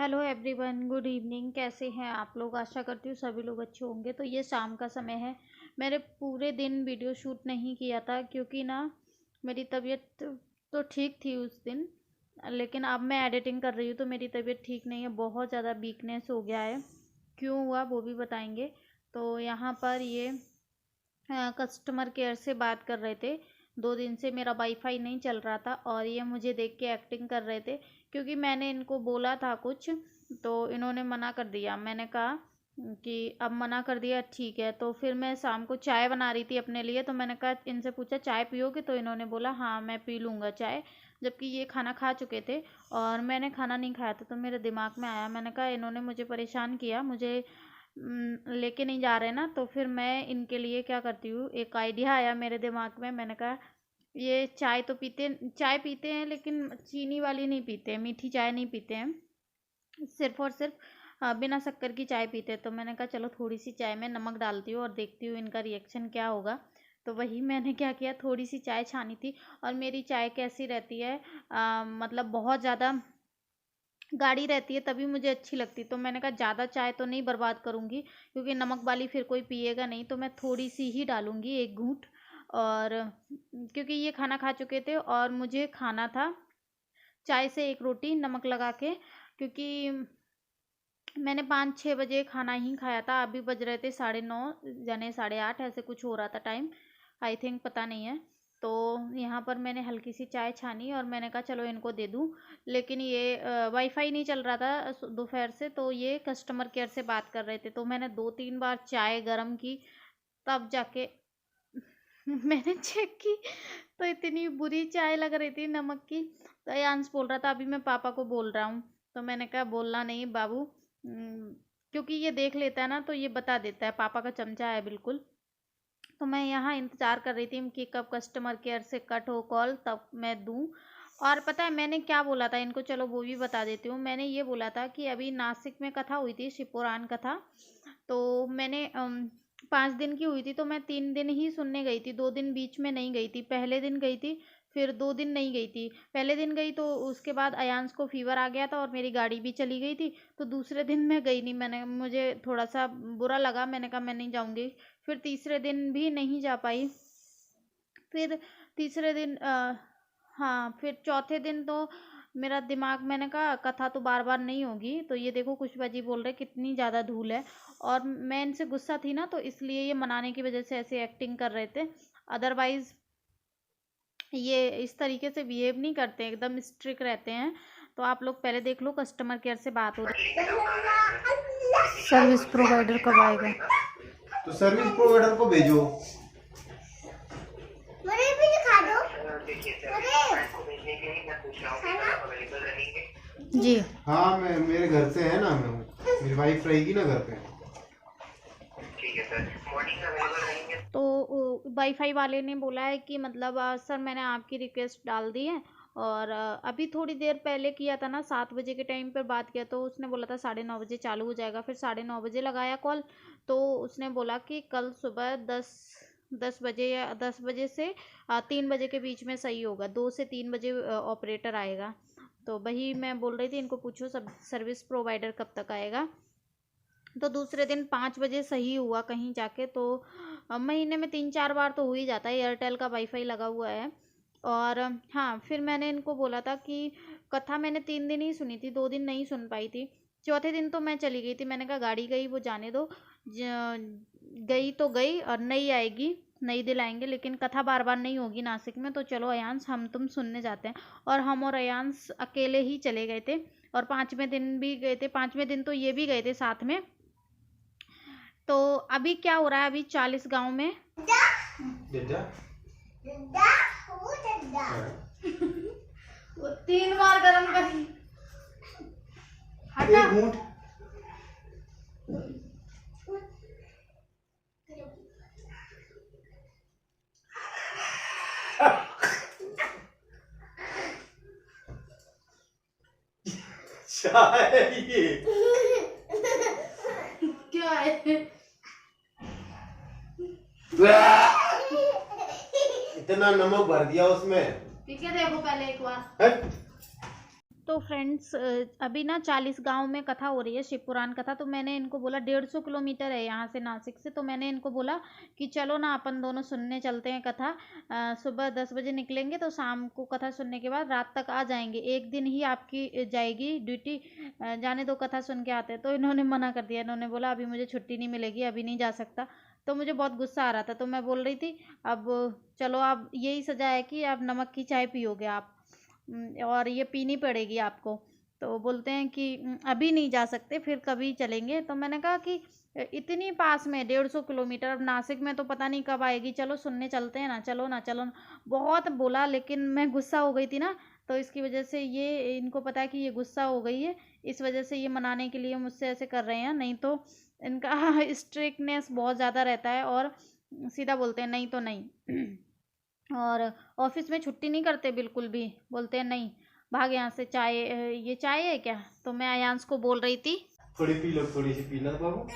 Hello everyone, good evening. कैसे हैं आप लोग? आशा करती हूँ सभी लोग अच्छे होंगे। तो ये शाम का समय है। मैंने पूरे दिन वीडियो शूट नहीं किया था क्योंकि ना मेरी तबीयत तो ठीक थी उस दिन, लेकिन अब मैं एडिटिंग कर रही हूँ तो मेरी तबीयत ठीक नहीं है। बहुत ज़्यादा वीकनेस हो गया है। क्यों हुआ वो भी बताएंगे। तो यहाँ पर ये कस्टमर केयर से बात कर रहे थे। 2 दिन से मेरा वाईफाई नहीं चल रहा था और ये मुझे देख के एक्टिंग कर रहे थे क्योंकि मैंने इनको बोला था कुछ, तो इन्होंने मना कर दिया। मैंने कहा कि अब मना कर दिया, ठीक है। तो फिर मैं शाम को चाय बना रही थी अपने लिए, तो मैंने कहा, इनसे पूछा चाय पियोगे, तो इन्होंने बोला हाँ मैं पी लूँगा चाय, जबकि ये खाना खा चुके थे और मैंने खाना नहीं खाया था। तो मेरे दिमाग में आया, मैंने कहा इन्होंने मुझे परेशान किया, मुझे लेके नहीं जा रहे ना, तो फिर मैं इनके लिए क्या करती हूँ, एक आइडिया आया मेरे दिमाग में। मैंने कहा ये चाय तो चाय पीते हैं लेकिन चीनी वाली नहीं पीते हैं, मीठी चाय नहीं पीते हैं, सिर्फ और सिर्फ बिना शक्कर की चाय पीते हैं। तो मैंने कहा चलो थोड़ी सी चाय में नमक डालती हूँ और देखती हूँ इनका रिएक्शन क्या होगा। तो वही मैंने क्या किया, थोड़ी सी चाय छानी थी। और मेरी चाय कैसी रहती है, मतलब बहुत ज़्यादा गाढ़ी रहती है तभी मुझे अच्छी लगती। तो मैंने कहा ज़्यादा चाय तो नहीं बर्बाद करूँगी क्योंकि नमक वाली फिर कोई पिएगा नहीं, तो मैं थोड़ी सी ही डालूँगी, एक घूंट। और क्योंकि ये खाना खा चुके थे और मुझे खाना था चाय से एक रोटी नमक लगा के, क्योंकि मैंने 5-6 बजे खाना ही खाया था। अभी बज रहे थे 9:30 यानी 8:30, ऐसे कुछ हो रहा था टाइम, आई थिंक, पता नहीं है। तो यहाँ पर मैंने हल्की सी चाय छानी और मैंने कहा चलो इनको दे दूँ, लेकिन ये वाईफाई नहीं चल रहा था दोपहर से, तो ये कस्टमर केयर से बात कर रहे थे। तो मैंने 2-3 बार चाय गर्म की, तब जाके मैंने चेक की तो इतनी बुरी चाय लग रही थी नमक की। तो अयांश बोल रहा था अभी मैं पापा को बोल रहा हूँ। तो मैंने कहा बोलना नहीं बाबू, क्योंकि ये देख लेता है ना तो ये बता देता है, पापा का चमचा है बिल्कुल। तो मैं यहाँ इंतज़ार कर रही थी कि कब कस्टमर केयर से कट हो कॉल, तब मैं दूँ। और पता है मैंने क्या बोला था इनको, चलो वो भी बता देती हूँ। मैंने ये बोला था कि अभी नासिक में कथा हुई थी, शिवपुराण कथा। तो मैंने 5 दिन की हुई थी, तो मैं 3 दिन ही सुनने गई थी, 2 दिन बीच में नहीं गई थी। पहले दिन गई थी, फिर 2 दिन नहीं गई थी। पहले दिन गई तो उसके बाद अयांश को फ़ीवर आ गया था और मेरी गाड़ी भी चली गई थी, तो दूसरे दिन मैं गई नहीं। मुझे थोड़ा-सा बुरा लगा, मैंने कहा मैं नहीं जाऊँगी। फिर तीसरे दिन भी नहीं जा पाई। फिर तीसरे दिन हाँ, फिर चौथे दिन तो मेरा दिमाग, मैंने कहा कथा तो बार-बार नहीं होगी। तो ये देखो कुशवा जी बोल रहे कितनी ज़्यादा धूल है, और मैं इनसे गुस्सा थी ना, तो इसलिए ये मनाने की वजह से ऐसे एक्टिंग कर रहे थे। अदरवाइज़ ये इस तरीके से बिहेव नहीं करते, एकदम स्ट्रिक्ट रहते हैं। तो आप लोग पहले देख लो कस्टमर केयर से बात हो रही है। सर्विस प्रोवाइडर कब आएगा? तो सर्विस प्रोवाइडर को भेजो। मुझे भी दिखा दो। जी हाँ, मैं मेरे घर से है ना, मैं मेरी वाइफ रहेगी ना घर पे। ठीक है सर, मॉर्निंग में अवेलेबल रहेंगे। तो वाईफाई वाले ने बोला है कि मतलब सर मैंने आपकी रिक्वेस्ट डाल दी है, और अभी थोड़ी देर पहले किया था ना, 7 बजे के टाइम पर बात किया, तो उसने बोला था 9:30 बजे चालू हो जाएगा। फिर 9:30 बजे लगाया कॉल, तो उसने बोला कि कल सुबह 10 बजे या 10 बजे से 3 बजे के बीच में सही होगा, 2 से 3 बजे ऑपरेटर आएगा। तो वही मैं बोल रही थी इनको, पूछो सब सर्विस प्रोवाइडर कब तक आएगा। तो दूसरे दिन 5 बजे सही हुआ कहीं जाके। तो महीने में 3-4 बार तो हो ही जाता है, एयरटेल का वाईफाई लगा हुआ है। और हाँ, फिर मैंने इनको बोला था कि कथा मैंने 3 दिन ही सुनी थी, 2 दिन नहीं सुन पाई थी। चौथे दिन तो मैं चली गई थी, मैंने कहा गाड़ी गई वो जाने दो, गई तो गई और नहीं आएगी, नहीं दिलाएंगे, लेकिन कथा बार बार नहीं होगी नासिक में। तो चलो अयांश हम तुम सुनने जाते हैं। और हम और अयांश अकेले ही चले गए थे, और 5वें दिन भी गए थे। 5वें दिन तो ये भी गए थे साथ में। तो अभी क्या हो रहा है, अभी 40 गांव में वो 3 बार गरम करी। हटा। ये क्या है? इतना नमक भर दिया उसमें। ठीक है, देखो पहले एक बार। हट। तो फ्रेंड्स अभी ना 40 गांव में कथा हो रही है, शिव पुराण कथा। तो मैंने इनको बोला 150 किलोमीटर है यहाँ से नासिक से, तो मैंने इनको बोला कि चलो ना अपन दोनों सुनने चलते हैं कथा। सुबह 10 बजे निकलेंगे तो शाम को कथा सुनने के बाद रात तक आ जाएंगे, एक दिन ही आपकी जाएगी ड्यूटी, जाने दो कथा सुन के आते हैं। तो इन्होंने मना कर दिया, इन्होंने बोला अभी मुझे छुट्टी नहीं मिलेगी, अभी नहीं जा सकता। तो मुझे बहुत गुस्सा आ रहा था, तो मैं बोल रही थी अब चलो, अब यही सजा है कि अब नमक की चाय पियोगे आप, और ये पीनी पड़ेगी आपको। तो बोलते हैं कि अभी नहीं जा सकते, फिर कभी चलेंगे। तो मैंने कहा कि इतनी पास में 150 किलोमीटर, अब नासिक में तो पता नहीं कब आएगी, चलो सुनने चलते हैं ना, चलो ना चलो ना। बहुत बोला, लेकिन मैं गुस्सा हो गई थी ना, तो इसकी वजह से ये, इनको पता है कि ये गुस्सा हो गई है, इस वजह से ये मनाने के लिए मुझसे ऐसे कर रहे हैं। नहीं तो इनका स्ट्रिक्टनेस बहुत ज़्यादा रहता है और सीधा बोलते हैं नहीं तो नहीं। और ऑफिस में छुट्टी नहीं करते बिल्कुल भी, बोलते हैं नहीं भाग यहाँ से, चाय ये चाय है क्या। तो मैं अयांश को बोल रही थी थोड़ी पी लो, थोड़ी सी पी लो बाबू।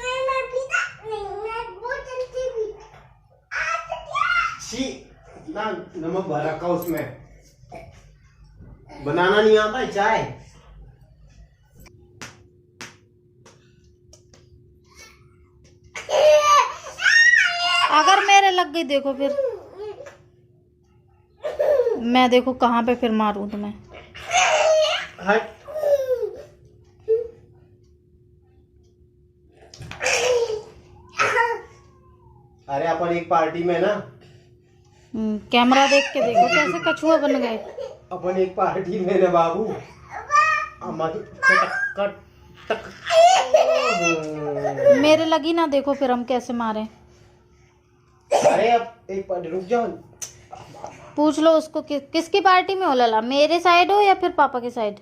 छी, ना नमक भर रखा उसमें, बनाना नहीं आता है चाय। अगर मेरे लग गई देखो फिर मैं, देखो कहाँ पे फिर मारूं तुम्हें। हट। अरे अपन एक पार्टी में ना, कैमरा देख के देखो कैसे कछुआ बन गए। अपन एक पार्टी में ना बाबू, अम्मा की टक टक। मेरे लगी ना, देखो फिर हम कैसे मारे। अरे अब एक पार्टी, रुक जाओ। पूछ लो उसको किसकी पार्टी में हो लला, मेरे साइड हो या फिर पापा के साइड।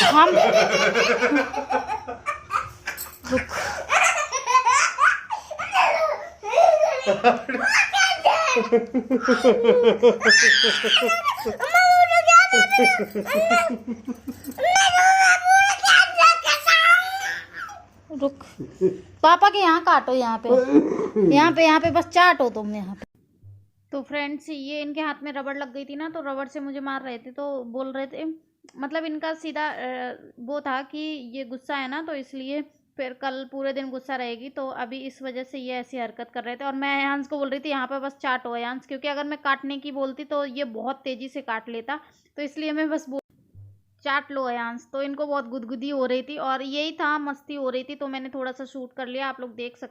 हम रुक। रुक, पापा के यहाँ काटो, यहाँ पे बस चाटो तुम यहाँ पे। तो फ्रेंड्स ये इनके हाथ में रबड़ लग गई थी ना, तो रबड़ से मुझे मार रहे थे, तो बोल रहे थे, मतलब इनका सीधा वो था कि ये गुस्सा है ना, तो इसलिए फिर कल पूरे दिन गुस्सा रहेगी, तो अभी इस वजह से ये ऐसी हरकत कर रहे थे। और मैं अयांश को बोल रही थी यहाँ पे बस चाटो अयांश, क्योंकि अगर मैं काटने की बोलती तो ये बहुत तेज़ी से काट लेता, तो इसलिए मैं बस चाट लो अयांश। तो इनको बहुत गुदगुदी हो रही थी और यही था, मस्ती हो रही थी, तो मैंने थोड़ा सा शूट कर लिया, आप लोग देख सकते